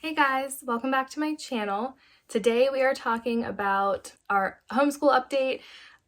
Hey guys, welcome back to my channel. Today we are talking about our homeschool update.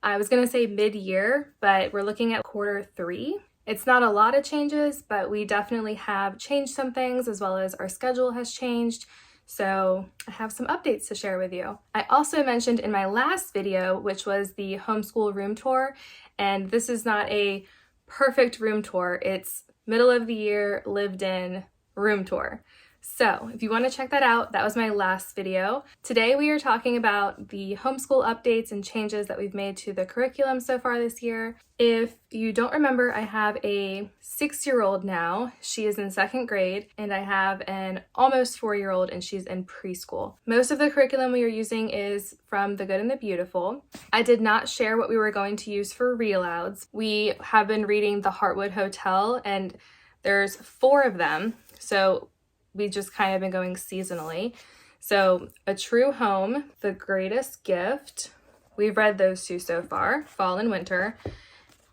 I was going to say mid-year, but we're looking at Q3. It's not a lot of changes, but we definitely have changed some things as well as our schedule has changed. So I have some updates to share with you. I also mentioned in my last video, which was the homeschool room tour, and this is not a perfect room tour. It's middle of the year lived in room tour. So if you want to check that out, that was my last video. Today we are talking about the homeschool updates and changes that we've made to the curriculum so far this year. If you don't remember, I have a 6-year-old now. She is in 2nd grade, and I have an almost 4-year-old and she's in preschool. Most of the curriculum we are using is from The Good and the Beautiful. I did not share what we were going to use for read-alouds. We have been reading The Heartwood Hotel, and there's 4 of them. So we just kind of been going seasonally. So A True Home, The Greatest Gift. We've read those 2 so far, fall and winter.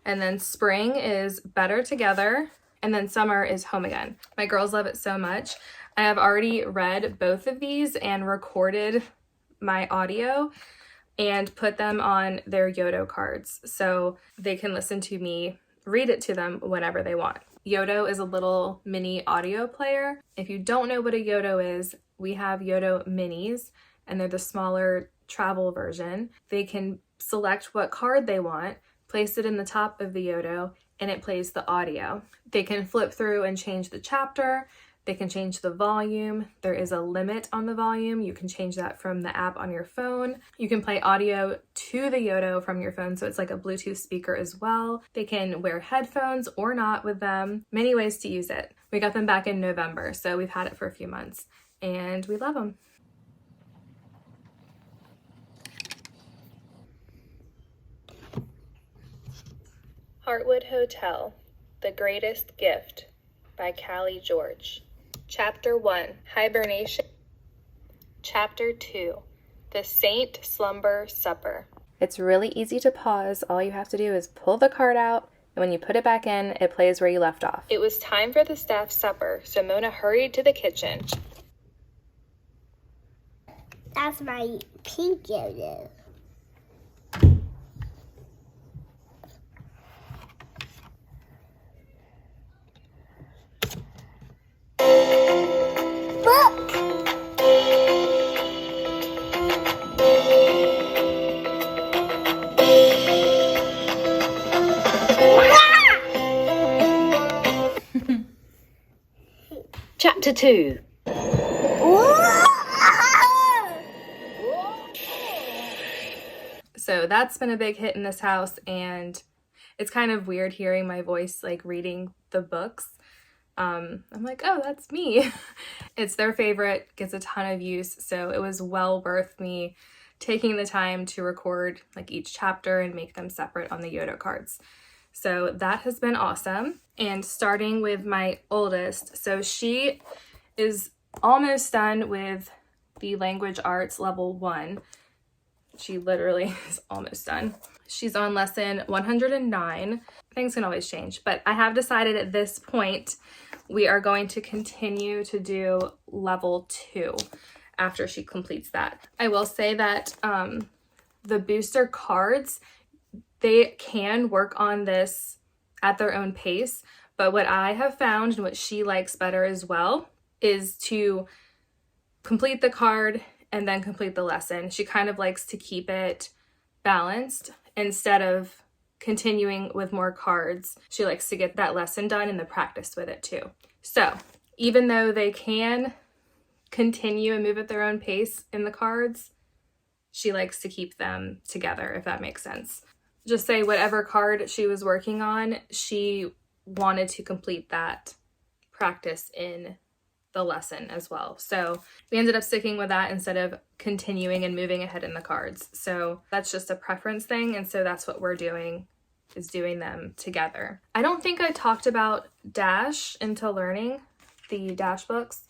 And then spring is Better Together. And then summer is Home Again. My girls love it so much. I have already read both of these and recorded my audio and put them on their Yodo cards so they can listen to me read it to them whenever they want. Yodo is a little mini audio player. If you don't know what a Yodo is, we have Yodo minis, and they're the smaller travel version. They can select what card they want, place it in the top of the Yodo, and it plays the audio. They can flip through and change the chapter. They can change the volume. There is a limit on the volume. You can change that from the app on your phone. You can play audio to the Yodo from your phone, so it's like a Bluetooth speaker as well. They can wear headphones or not with them. Many ways to use it. We got them back in November, so we've had it for a few months, and we love them. Heartwood Hotel, The Greatest Gift by Callie George. Chapter 1, Hibernation. Chapter 2, The Saint Slumber Supper. It's really easy to pause. All you have to do is pull the card out, and when you put it back in, it plays where you left off. It was time for the staff supper, so Mona hurried to the kitchen. That's my pink Yodo. Chapter 2. So that's been a big hit in this house, and it's kind of weird hearing my voice like reading the books. I'm like, oh, that's me. It's their favorite, gets a ton of use, so it was well worth me taking the time to record like each chapter and make them separate on the Yodo cards. So that has been awesome. And starting with my oldest, so she is almost done with the language arts level 1. She literally is almost done. She's on lesson 109. Things can always change, but I have decided at this point we are going to continue to do level 2 after she completes that. I will say that the booster cards, they can work on this at their own pace, but what I have found and what she likes better as well is to complete the card and then complete the lesson. She kind of likes to keep it balanced instead of continuing with more cards. She likes to get that lesson done and the practice with it too. So even though they can continue and move at their own pace in the cards, she likes to keep them together, if that makes sense. Just say whatever card she was working on, she wanted to complete that practice in the lesson as well. So we ended up sticking with that instead of continuing and moving ahead in the cards. So that's just a preference thing, and so that's what we're doing, is doing them together. I don't think I talked about Dash into Learning, the Dash books,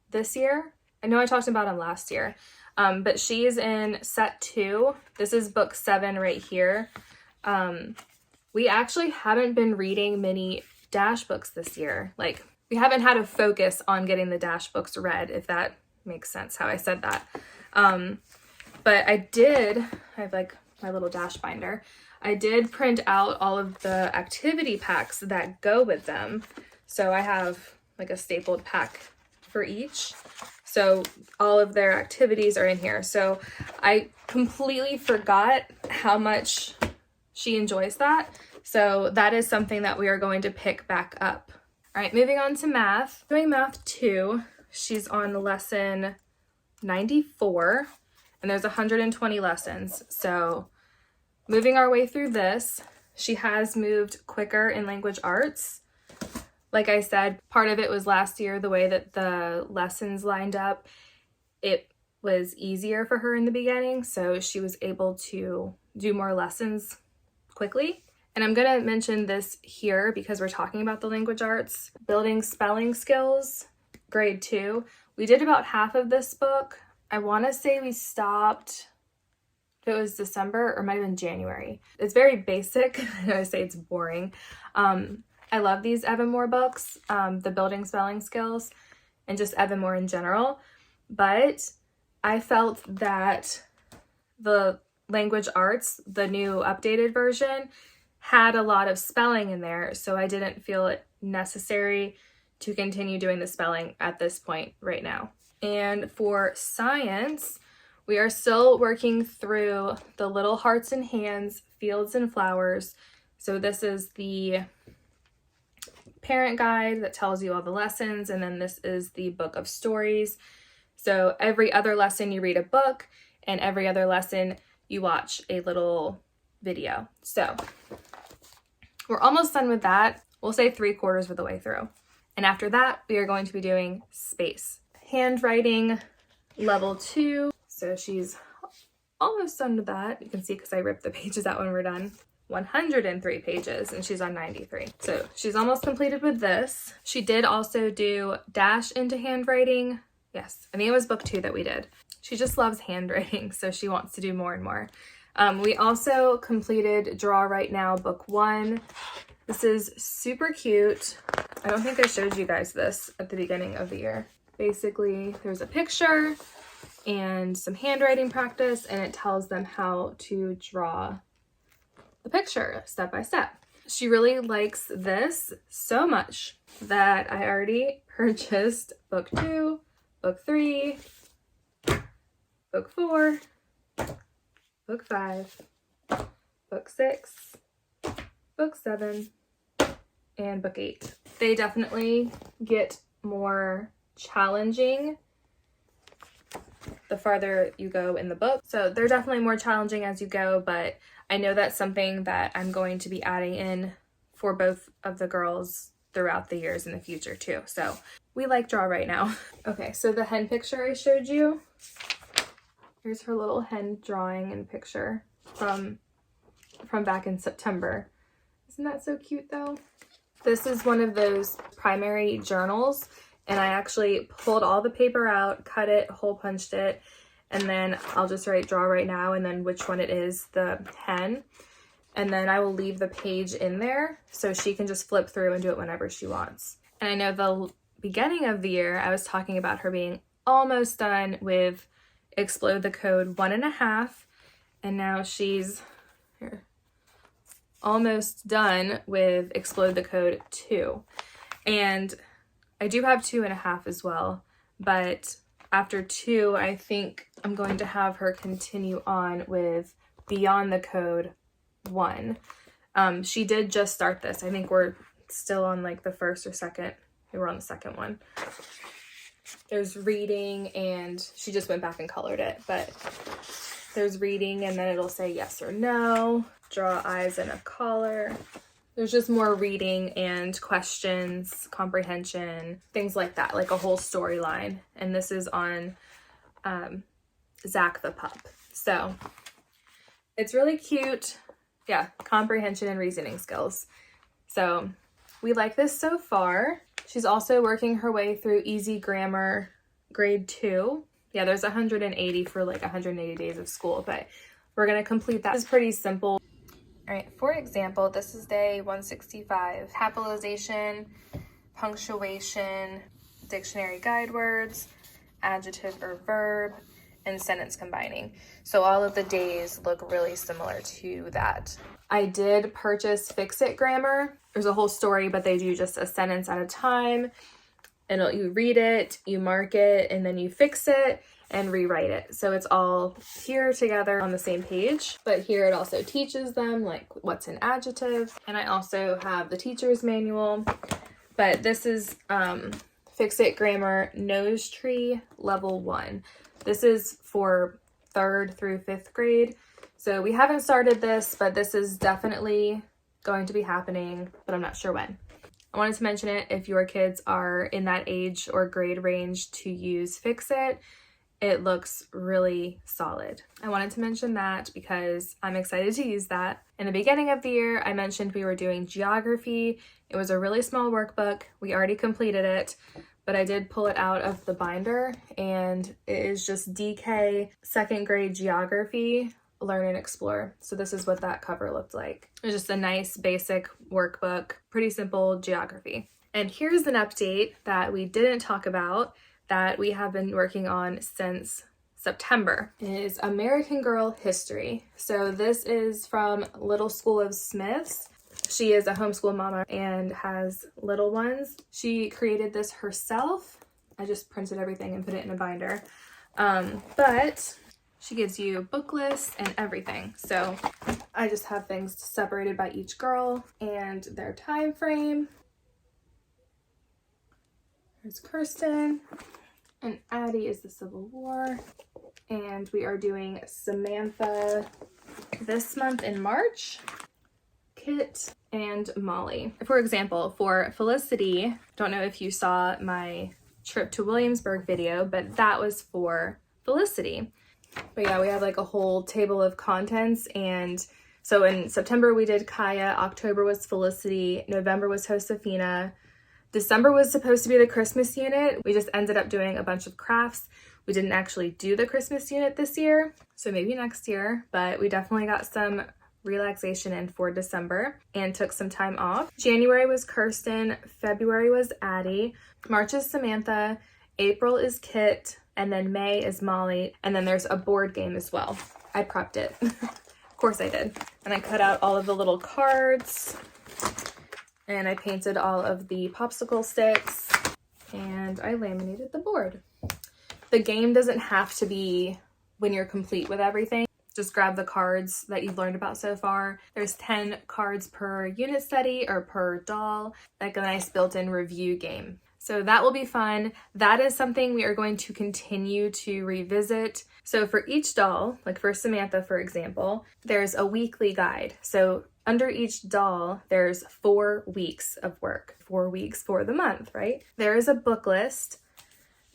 this year. I know I talked about them last year, but she's in set 2. This is book 7 right here. We actually haven't been reading many Dash books this year. Like, we haven't had a focus on getting the dash books read, if that makes sense how I said that. But I have like my little dash binder. I did print out all of the activity packs that go with them. So I have like a stapled pack for each. So all of their activities are in here. So I completely forgot how much she enjoys that. So that is something that we are going to pick back up. All right, moving on to math. Doing math 2, she's on lesson 94, and there's 120 lessons. So moving our way through this, she has moved quicker in language arts. Like I said, part of it was last year, the way that the lessons lined up, it was easier for her in the beginning, so she was able to do more lessons quickly. And I'm going to mention this here because we're talking about the language arts. Building spelling skills, grade 2. We did about half of this book. I want to say we stopped, if it was December or might have been January. It's very basic. I say it's boring. I love these Evan Moore books, the building spelling skills, and just Evan Moore in general. But I felt that the language arts, the new updated version, had a lot of spelling in there, so I didn't feel it necessary to continue doing the spelling at this point right now. And for science, we are still working through the little hearts and hands, fields and flowers. So this is the parent guide that tells you all the lessons, and then this is the book of stories. So every other lesson you read a book, and every other lesson you watch a little video. So we're almost done with that. We'll say 3/4 of the way through. And after that, we are going to be doing space. Handwriting level 2. So she's almost done with that. You can see because I ripped the pages out when we're done. 103 pages, and she's on 93. So she's almost completed with this. She did also do dash into handwriting. Yes, I think it was book 2 that we did. She just loves handwriting, so she wants to do more and more. We also completed Draw Right Now book 1. This is super cute. I don't think I showed you guys this at the beginning of the year. Basically, there's a picture and some handwriting practice, and it tells them how to draw the picture step by step. She really likes this so much that I already purchased book 2, book 3, book 4, book 5, book 6, book 7, and book 8. They definitely get more challenging the farther you go in the book. So they're definitely more challenging as you go, but I know that's something that I'm going to be adding in for both of the girls throughout the years in the future too. So we like Draw Right Now. Okay, so the hen picture I showed you, here's her little hen drawing and picture from back in September. Isn't that so cute though? This is one of those primary journals, and I actually pulled all the paper out, cut it, hole punched it, and then I'll just write Draw Right Now and then which one it is, the hen. And then I will leave the page in there so she can just flip through and do it whenever she wants. And I know the beginning of the year, I was talking about her being almost done with Explode the Code 1.5, and now she's here, almost done with Explode the Code 2. And I do have 2.5 as well, but after 2, I think I'm going to have her continue on with Beyond the Code 1. She did just start this. I think we're still on like the first or second. We're on the second one. There's reading, and she just went back and colored it, but there's reading, and then it'll say yes or no, draw eyes and a collar. There's just more reading and questions, comprehension, things like that, like a whole storyline. And this is on Zach the Pup. So it's really cute. Yeah, comprehension and reasoning skills. So we like this so far. She's also working her way through Easy Grammar grade 2. Yeah, there's 180 for like 180 days of school, but we're going to complete that. It's pretty simple. All right, for example, this is day 165. Capitalization, punctuation, dictionary guide words, adjective or verb, and sentence combining. So all of the days look really similar to that. I did purchase Fix-It grammar. There's a whole story, but they do just a sentence at a time. And you read it, you mark it, and then you fix it and rewrite it. So it's all here together on the same page. But here it also teaches them like what's an adjective. And I also have the teacher's manual. But this is Fix-It Grammar Nose Tree Level 1. This is for 3rd through 5th grade. So we haven't started this, but this is definitely going to be happening, but I'm not sure when. I wanted to mention it if your kids are in that age or grade range to use Fix-It. It looks really solid. I wanted to mention that because I'm excited to use that. In the beginning of the year, I mentioned we were doing geography. It was a really small workbook. We already completed it, but I did pull it out of the binder, and it is just DK 2nd grade geography, Learn and Explore. So this is what that cover looked like. It's just a nice basic workbook, pretty simple geography. And here's an update that we didn't talk about that we have been working on since September. It is American Girl History. So this is from Little School of Smiths. She is a homeschool mama and has little ones. She created this herself. I just printed everything and put it in a binder. But she gives you book lists and everything. So I just have things separated by each girl and their time frame. There's Kirsten, and Addie is the Civil War. And we are doing Samantha this month in March, Kit, and Molly. For example, for Felicity, don't know if you saw my trip to Williamsburg video, but that was for Felicity. But yeah, we have like a whole table of contents. And so in September we did Kaya, October was Felicity, November was Josefina, December was supposed to be the Christmas unit. We just ended up doing a bunch of crafts. We didn't actually do the Christmas unit this year, so maybe next year, but we definitely got some relaxation in for December and took some time off. January was Kirsten, February was Addie, March is Samantha, April is Kit, and then May is Molly, and then there's a board game as well. I prepped it. Of course I did. And I cut out all of the little cards, and I painted all of the popsicle sticks, and I laminated the board. The game doesn't have to be when you're complete with everything. Just grab the cards that you've learned about so far. There's 10 cards per unit study or per doll, like a nice built-in review game. So that will be fun. That is something we are going to continue to revisit. So for each doll, like for Samantha, for example, there's a weekly guide. So under each doll, there's 4 weeks of work, 4 weeks for the month, right? There is a book list.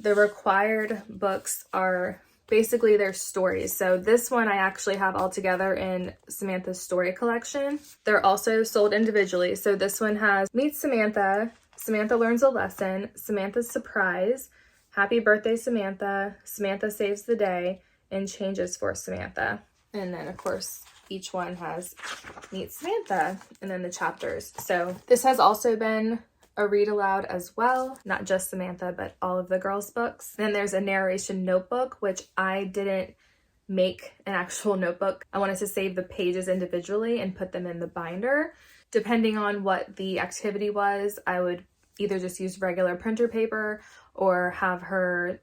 The required books are basically their stories. So this one I actually have all together in Samantha's story collection. They're also sold individually. So this one has Meet Samantha, Samantha Learns a Lesson, Samantha's Surprise, Happy Birthday Samantha, Samantha Saves the Day, and Changes for Samantha. And then of course, each one has Meet Samantha and then the chapters. So this has also been a read aloud as well, not just Samantha, but all of the girls' books. Then there's a narration notebook, which I didn't make an actual notebook. I wanted to save the pages individually and put them in the binder. Depending on what the activity was, I would either just use regular printer paper or have her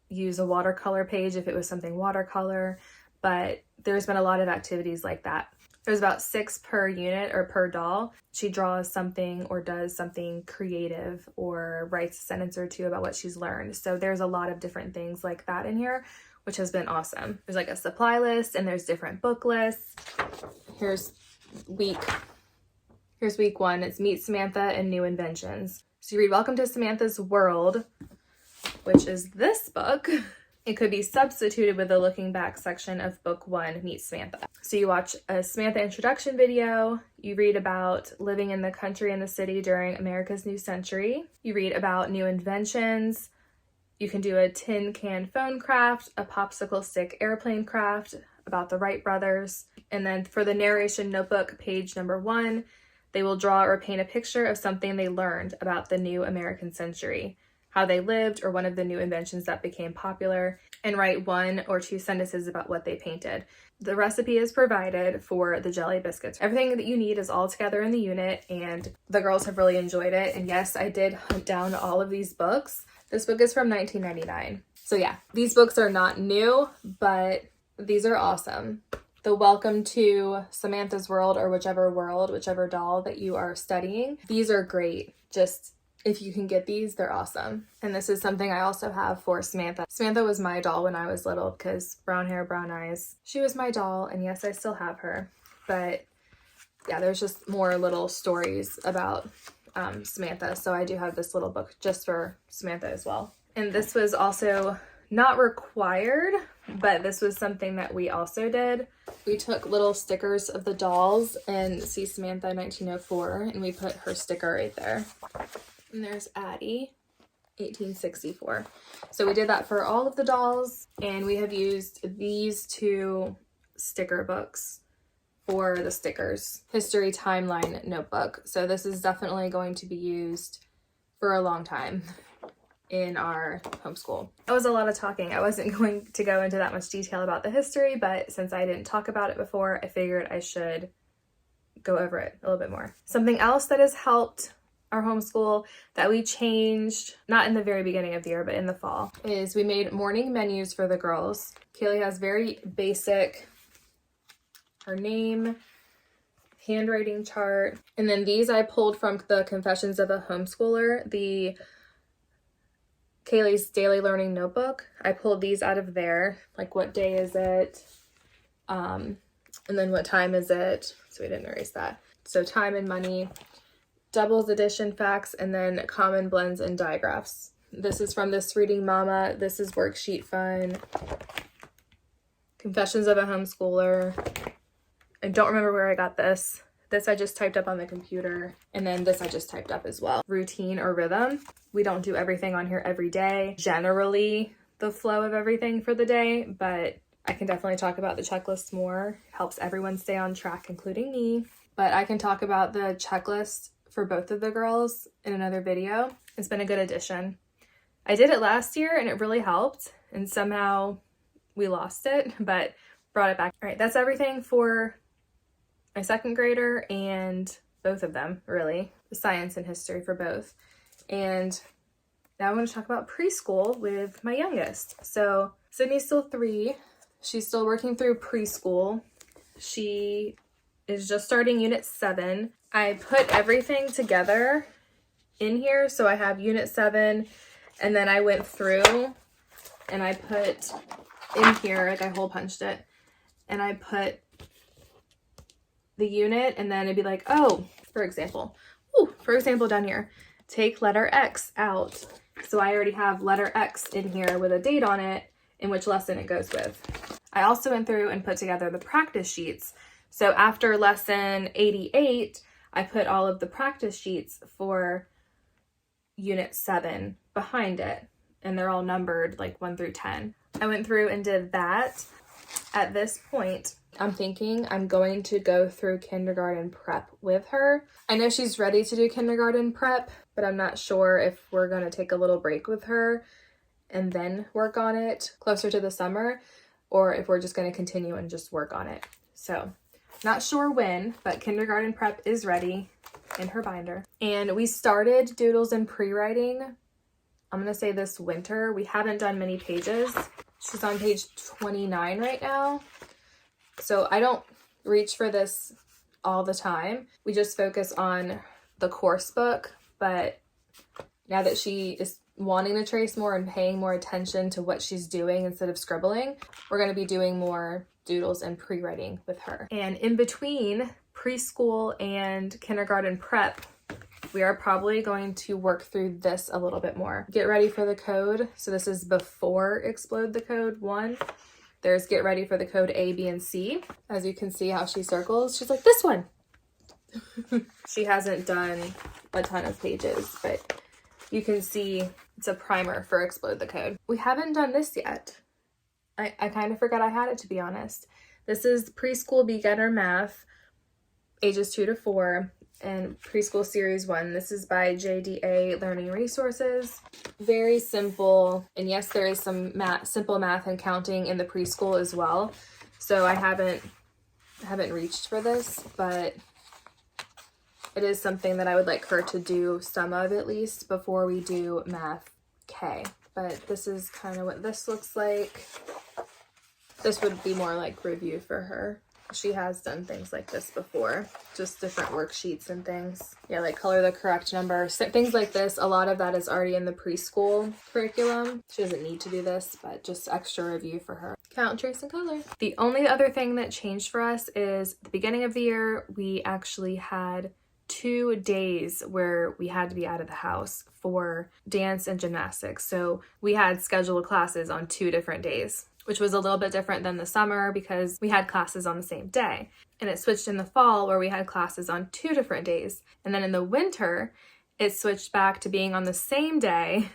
use a watercolor page if it was something watercolor. But there's been a lot of activities like that. There's about 6 per unit or per doll. She draws something or does something creative or writes a sentence or 2 about what she's learned. So there's a lot of different things like that in here, which has been awesome. There's like a supply list and there's different book lists. Here's week 1. It's Meet Samantha and New Inventions. So you read Welcome to Samantha's World, which is this book. It could be substituted with the looking back section of book 1, Meet Samantha. So you watch a Samantha introduction video, you read about living in the country and the city during America's new century, you read about new inventions, you can do a tin can phone craft, a popsicle stick airplane craft, about the Wright brothers. And then for the narration notebook, page number 1, They will draw or paint a picture of something they learned about the new American century, how they lived, or one of the new inventions that became popular, and write 1 or 2 sentences about what they painted. The recipe is provided for the jelly biscuits. Everything that you need is all together in the unit, and the girls have really enjoyed it. And yes, I did hunt down all of these books. This book is from 1999. So yeah, these books are not new, but these are awesome. The Welcome to Samantha's World, or whichever doll that you are studying. These are great. Just if you can get these, they're awesome. And this is something I also have for Samantha. Samantha was my doll when I was little because brown hair, brown eyes. She was my doll, and yes, I still have her. But yeah, there's just more little stories about Samantha. So I do have this little book just for Samantha as well. And this was also not required, but this was something that we also did. We took little stickers of the dolls and see Samantha 1904, and we put her sticker right there. And there's Addie, 1864. So we did that for all of the dolls, and we have used these 2 sticker books for the stickers. History Timeline Notebook. So this is definitely going to be used for a long time in our homeschool. That was a lot of talking. I wasn't going to go into that much detail about the history, but since I didn't talk about it before, I figured I should go over it a little bit more. Something else that has helped our homeschool that we changed, not in the very beginning of the year, but in the fall, is we made morning menus for the girls. Kaylee has very basic, her name, handwriting chart, and then these I pulled from the Confessions of a Homeschooler, the Kaylee's Daily Learning Notebook. I pulled these out of there, like what day is it, and then what time is it, so we didn't erase that. So time and money, doubles, addition, facts, and then common blends and digraphs. This is from This Reading Mama. This is Worksheet Fun. Confessions of a Homeschooler. I don't remember where I got this. This I just typed up on the computer, and then this I just typed up as well. Routine or rhythm. We don't do everything on here every day. Generally, the flow of everything for the day, but I can definitely talk about the checklist more. It helps everyone stay on track, including me. But I can talk about the checklist for both of the girls in another video. It's been a good addition. I did it last year and it really helped, and somehow we lost it, but brought it back. All right, that's everything for my 2nd grader and both of them, really. The science and history for both. And now I'm going to talk about preschool with my youngest. So Sydney's still 3. She's still working through preschool. She is just starting Unit 7. I put everything together in here. So I have Unit 7, and then I went through and I put in here, like I hole punched it, and I put the unit, and then it'd be like, oh, for example down here, take letter X out. So I already have letter X in here with a date on it and which lesson it goes with. I also went through and put together the practice sheets. So after lesson 88, I put all of the practice sheets for Unit 7 behind it, and they're all numbered like 1 through 10. I went through and did that. At this point, I'm thinking I'm going to go through kindergarten prep with her. I know she's ready to do kindergarten prep, but I'm not sure if we're going to take a little break with her and then work on it closer to the summer, or if we're just going to continue and just work on it. So not sure when, but kindergarten prep is ready in her binder. And we started doodles and pre-writing, I'm going to say this winter. We haven't done many pages. She's on page 29 right now. So I don't reach for this all the time. We just focus on the course book, but now that she is wanting to trace more and paying more attention to what she's doing instead of scribbling, we're going to be doing more doodles and pre-writing with her. And in between preschool and kindergarten prep, we are probably going to work through this a little bit more. Get ready for the code. So this is before Explode the Code 1. There's get ready for the code A, B, and C. As you can see how she circles, she's like, this one. She hasn't done a ton of pages, but you can see it's a primer for Explode the Code. We haven't done this yet. I kind of forgot I had it, to be honest. This is preschool beginner math, ages 2 to 4. and Preschool Series 1. This is by JDA Learning Resources. Very simple, and yes, there is some simple math and counting in the preschool as well. So I haven't reached for this, but it is something that I would like her to do some of at least before we do Math K. But this is kind of what this looks like. This would be more like review for her. She has done things like this before, just different worksheets and things. Yeah, like color the correct number, things like this. A lot of that is already in the preschool curriculum. She doesn't need to do this, but just extra review for her. Count, trace, and color. The only other thing that changed for us is the beginning of the year, we actually had 2 days where we had to be out of the house for dance and gymnastics. So we had scheduled classes on 2 different days, which was a little bit different than the summer because we had classes on the same day. And it switched in the fall where we had classes on 2 different days. And then in the winter, it switched back to being on the same day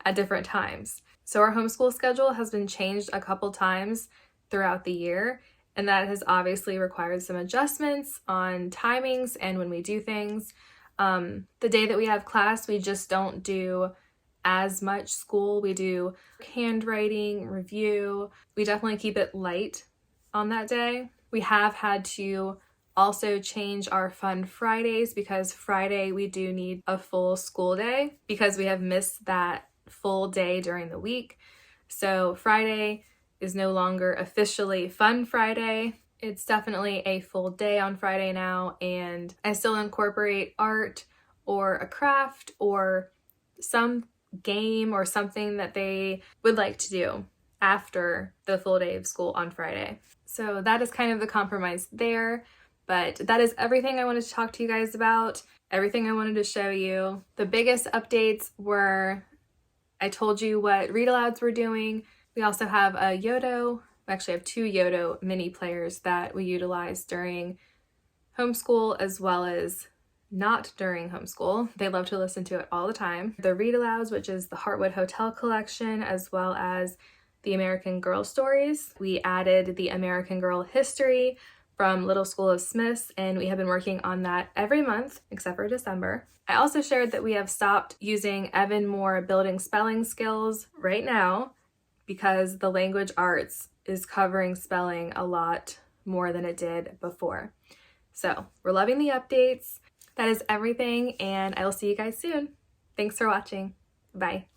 at different times. So our homeschool schedule has been changed a couple times throughout the year. And that has obviously required some adjustments on timings and when we do things. The day that we have class, we just don't do as much school. We do handwriting, review. We definitely keep it light on that day. We have had to also change our fun Fridays because Friday we do need a full school day because we have missed that full day during the week. So Friday is no longer officially Fun Friday. It's definitely a full day on Friday now, and I still incorporate art or a craft or some game or something that they would like to do after the full day of school on Friday. So that is kind of the compromise there, but that is everything I wanted to talk to you guys about, everything I wanted to show you. The biggest updates were, I told you what read alouds we're doing. We also have a Yodo. We actually have 2 Yodo mini players that we utilize during homeschool as well as not during homeschool. They love to listen to it all the time. The read alouds, which is the Heartwood Hotel collection, as well as the American Girl stories. We added the American Girl history from Little School of Smiths, and we have been working on that every month except for December. I also shared that we have stopped using Evan Moore building spelling skills right now because the language arts is covering spelling a lot more than it did before. So we're loving the updates. That is everything, and I will see you guys soon. Thanks for watching. Bye.